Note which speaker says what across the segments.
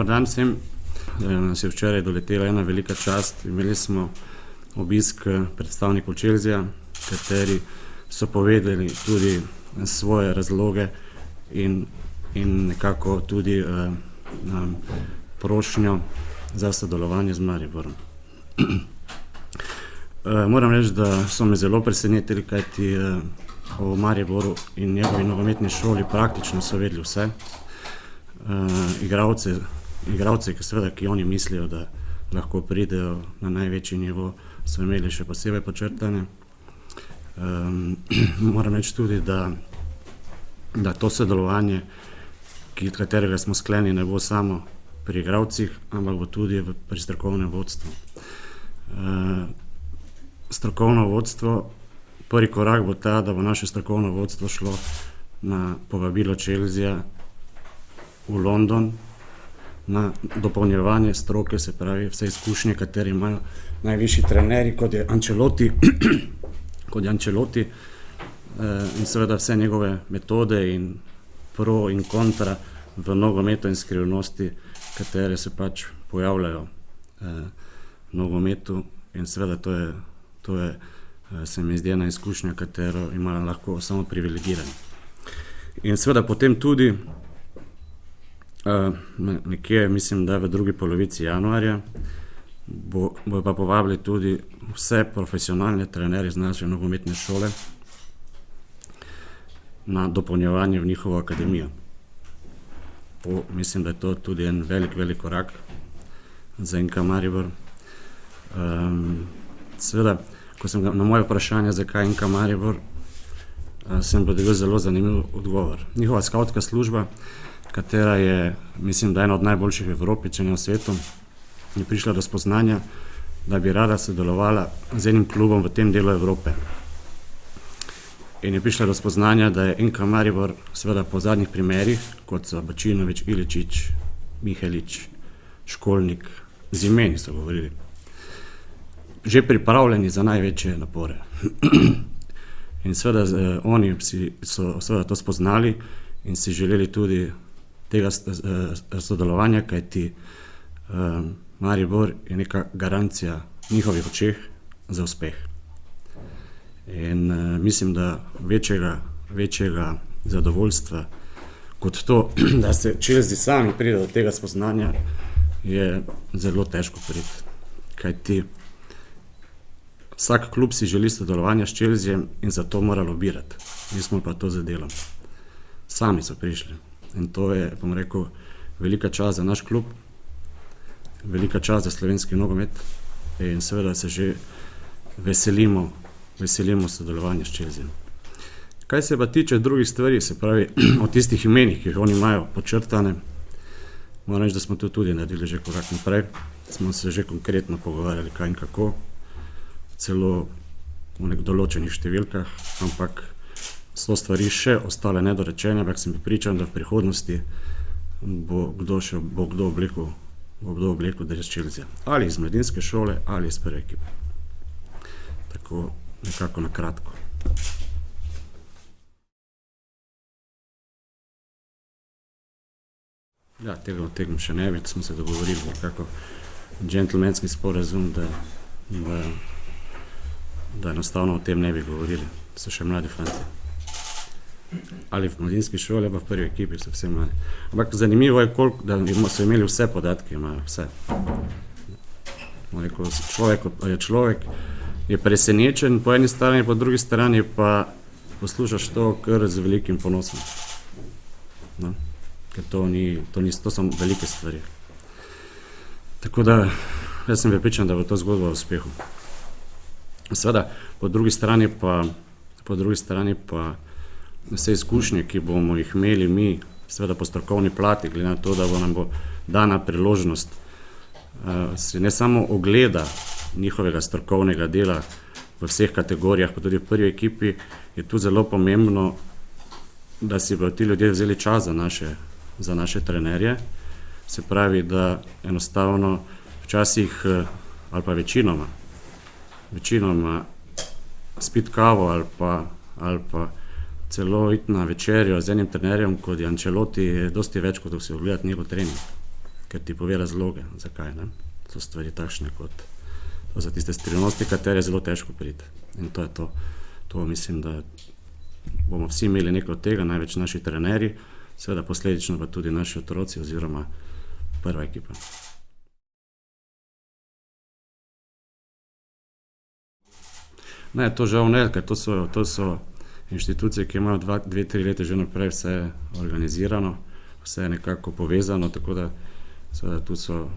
Speaker 1: Dober dan vsem. Nas je včeraj doletela ena velika čast. Imeli smo obisk predstavnikov Chelsea, kateri so povedali tudi svoje razloge in nekako tudi prošnjo za sodelovanje z Mariborom. Moram reči, da so me zelo presenetili, kajti o Mariboru in njegovi nogometni šoli praktično so vedeli vse. Igralce, ki oni mislijo, da lahko pridejo na največji nivo, so imeli še posebej počrtane. Moram reči tudi, da to sodelovanje, katerega smo sklenili, ne bo samo pri igralcih, ampak bo tudi pri strokovnem vodstvu. Strokovno vodstvo, prvi korak bo ta, da bo naše strokovno vodstvo šlo na povabilo Chelsea v London na dopolnjevanje stroke, se pravi vse izkušnje, kateri imajo najvišji trenerji, kot je Ancelotti, in seveda vse njegove metode in pro in kontra v nogometu in skrivnosti, katere se pač pojavljajo v nogometu, in seveda to je se mi zdi ena izkušnja, katero imajo lahko samo privilegirani. In seveda potem tudi nekje, mislim, da v drugi polovici januarja bojo pa povabili tudi vse profesionalne trenerje z naše nogometne šole na dopolnjevanje v njihovo akademijo. Mislim, da je to tudi en velik korak za NK Maribor. Seveda, ko sem na moje vprašanje, zakaj NK Maribor, sem dobil zelo zanimiv odgovor. Njihova skavtska služba, katera je, mislim, da ena od najboljših v Evropi, če ne v svetu, je prišla do spoznanja, da bi rada sodelovala z enim klubom v tem delu Evrope. In je prišla do spoznanja, da je NK Maribor, seveda po zadnjih primerih, kot so Bačinović, Iličić, Mihelić, Školnik, z imeni so govorili, že pripravljeni za največje napore. In seveda oni so seveda to spoznali in si želeli tudi tega sodelovanja, kajti Maribor je neka garancija v njihovih očeh za uspeh. In mislim, da večjega zadovoljstva kot to, da se Chelsea sami pride do tega spoznanja, je zelo težko priti. Kajti vsak klub si želi sodelovanja s Chelseajem in zato mora lobirati. Mi smo pa to zadelali. Sami so prišli. In to je, bom rekel, velika čast za naš klub, velika čast za slovenski nogomet in seveda se že veselimo sodelovanja s Chelseajem. Kaj se pa tiče drugih stvari, se pravi o tistih imenih, ki jih oni imajo počrtane, moram reči, da smo tudi naredili že korak naprej. Smo se že konkretno pogovarjali, kaj in kako, celo v določenih številkah, ampak so stvari še ostale nedorečene, ampak sem pripričan, da v prihodnosti bo kdo oblekel dres Chelsea. Ali iz mladinske šole, ali iz prve ekipe. Tako nekako na kratko. Ja, tega še ne več, smo se dogovorili, nekako džentlmenski sporazum, da enostavno o tem ne bi govorili. So še mladi fanti. Ali v mladinski šoli, ali v prvi ekipi so vse mladi. Ampak zanimivo je, da so imeli vse podatke, imajo vse. Človek je presenečen po eni strani, po drugi strani pa poslušaš to kar z velikim ponosom. No? Ker to so velike stvari. Tako da, jaz sem prepričan, da bo to zgodba o uspehu. Seveda, po drugi strani pa vse izkušnje, ki bomo jih imeli mi, seveda po strokovni plati, glede na to, da nam bo dana priložnost, se ne samo ogleda njihovega strokovnega dela v vseh kategorijah, pa tudi v prvi ekipi, je tu zelo pomembno, da si bodo ti ljudje vzeli čas za naše trenerje. Se pravi, da enostavno včasih, ali pa večinoma spiti kavo ali pa celo iti na večerjo z enim trenerjem, kot je Ancelotti, je dosti več, kot si ogledati njegov trening. ker ti pove razloge, zakaj, ne. So stvari takšne, kot to so tiste skrivnosti, katere je zelo težko priti. In to je to. To mislim, da bomo vsi imeli nekaj od tega, največ naši trenerji, seveda posledično pa tudi naši otroci oziroma prva ekipa. Ne, to žal ne, ker to so inštitucije, ki imajo 2-3 leta že naprej vse organizirano, vse je nekako povezano, tako da seveda tu so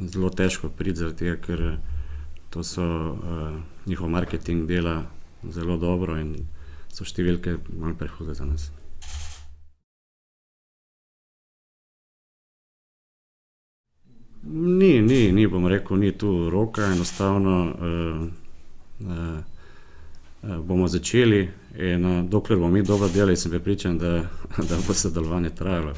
Speaker 1: zelo težko priti zaradi tega, ker to so njihov marketing dela zelo dobro in so številke malo prehude za nas. Ni, bom rekel, ni tu roka, enostavno bomo začeli in dokler bomo mi dobro delali, sem prepričan, da bo sodelovanje trajalo.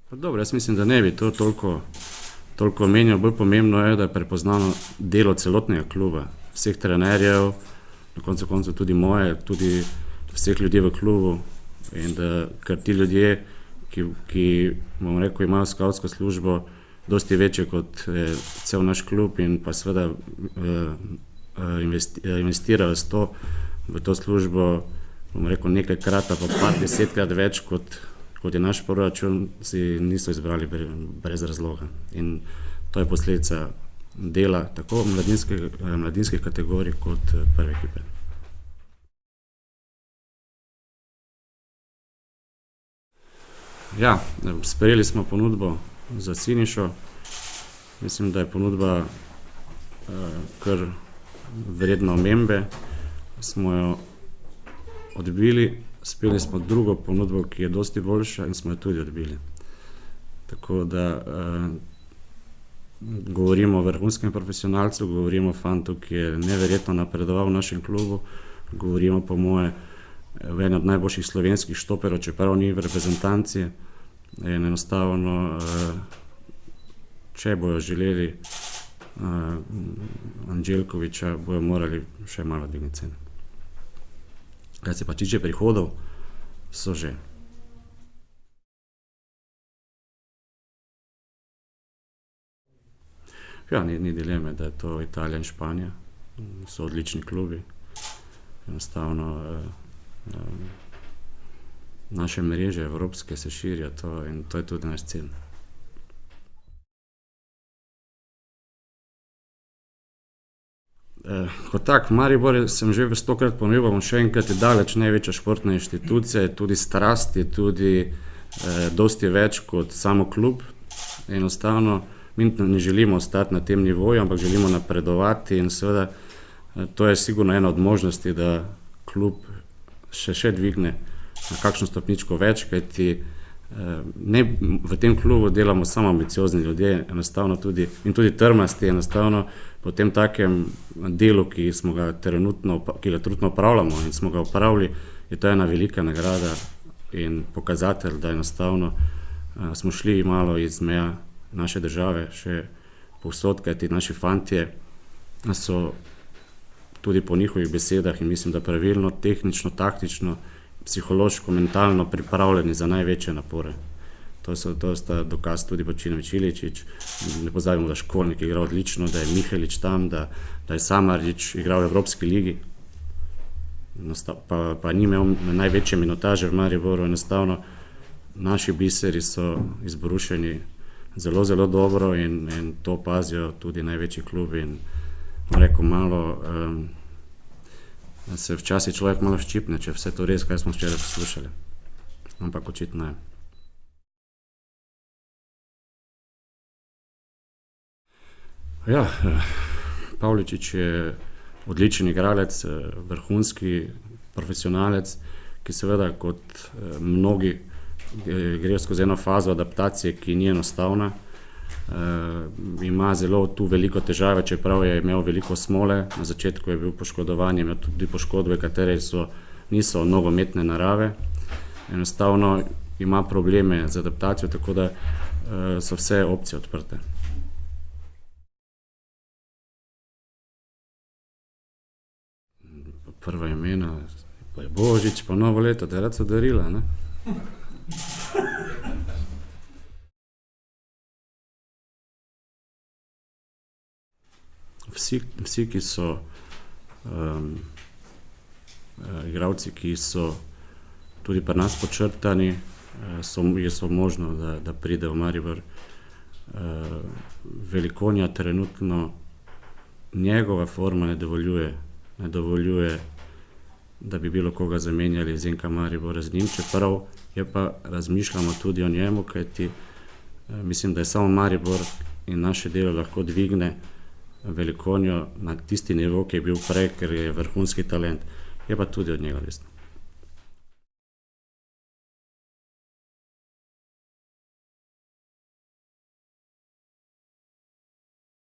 Speaker 1: Pa dobro, jaz mislim, da ne bi to toliko omenjal, bolj pomembno je, da je prepoznano delo celotnega kluba, vseh trenerjev, na koncu koncev tudi moje, tudi vseh ljudi v klubu, in da, ker ti ljudje, ki bom rekel, imajo skavtsko službo dosti večje kot cel naš klub in pa seveda investirajo v to službo, bom rekel, nekajkrat pa par desetkrat več kot je naš proračun, si niso izbrali brez razloga. In to je posledica dela tako mladinskih kategorij kot prve ekipe. Ja, sprejeli smo ponudbo za Sinišo. Mislim, da je ponudba kar vredna omembe. Smo jo odbili, sprejeli smo drugo ponudbo, ki je dosti boljša, in smo jo tudi odbili. Tako da govorimo o vrhunskem profesionalcu, govorimo o fantu, ki je neverjetno napredoval v našem klubu, govorimo po moje o enem od najboljših slovenskih štoperjev, čeprav ni v reprezentanci. In enostavno, če bojo želeli Anđelkovića, bojo morali še malo dvigniti cene. Kaj se pa tiče prihodov, so že. Ja, ni dileme, da je to Italija in Španija. So odlični klubi. Enostavno naše mreže evropske se širijo in to je tudi naš cilj. Kot tak, Maribor sem že 100-krat ponovil, bom še enkrat, je daleč največja športna inštitucija, je tudi strast, je tudi dosti več kot samo klub. Enostavno, mi ne želimo ostati na tem nivoju, ampak želimo napredovati in seveda to je sigurno ena od možnosti, da klub še dvigne na kakšno stopničko več, kajti v tem klubu delamo samo ambiciozni ljudje, enostavno tudi in tudi trmasti, enostavno po tem takem delu, ki ga trenutno opravljamo in smo ga opravili, je to ena velika nagrada in pokazatelj, da enostavno smo šli malo iz meja naše države še povsod, kajti naši fantje so tudi po njihovih besedah in mislim, da pravilno, tehnično, taktično, psihološko, mentalno pripravljeni za največje napore. To sta dokaz tudi Bočinović, Iličić, ne pozabimo, da Školnik igra odlično, da je Mihelić tam, da je Samardžić igral v Evropski ligi, pa ni imel največje minutaže v Mariboru. Enostavno naši biseri so izbrušeni zelo, zelo dobro in to opazijo tudi največji klubi in rekel malo, se včasih človek malo ščipne, če vse to res, kaj smo včeraj poslušali. Ampak očitno je. Ja, Pavličić je odličen igralec, vrhunski profesionalec, ki seveda kot mnogi gre skozi eno fazo adaptacije, ki ni enostavna. Ima zelo tu veliko težave, čeprav je imel veliko smole, na začetku je bil poškodovan, je imel tudi poškodbe, katere niso nogometne narave. Enostavno ima probleme z adaptacijo, tako da so vse opcije odprte. Prva imena, Pa je Božič, pa novo leto, da rad so darila, ne? Vsi, ki so igralci, ki so tudi pri nas počrtani, je možno, da pride v Maribor. Velikonja trenutno njegova forma ne dovoljuje, da bi bilo koga zamenjali iz NK Maribora z njim, čeprav pa razmišljamo tudi o njemu, kajti mislim, da je samo Maribor in naše delo lahko dvigne Velikonjo na tisti nivo, ki je bil prej, ker je vrhunski talent. Je pa tudi od njega odvisno.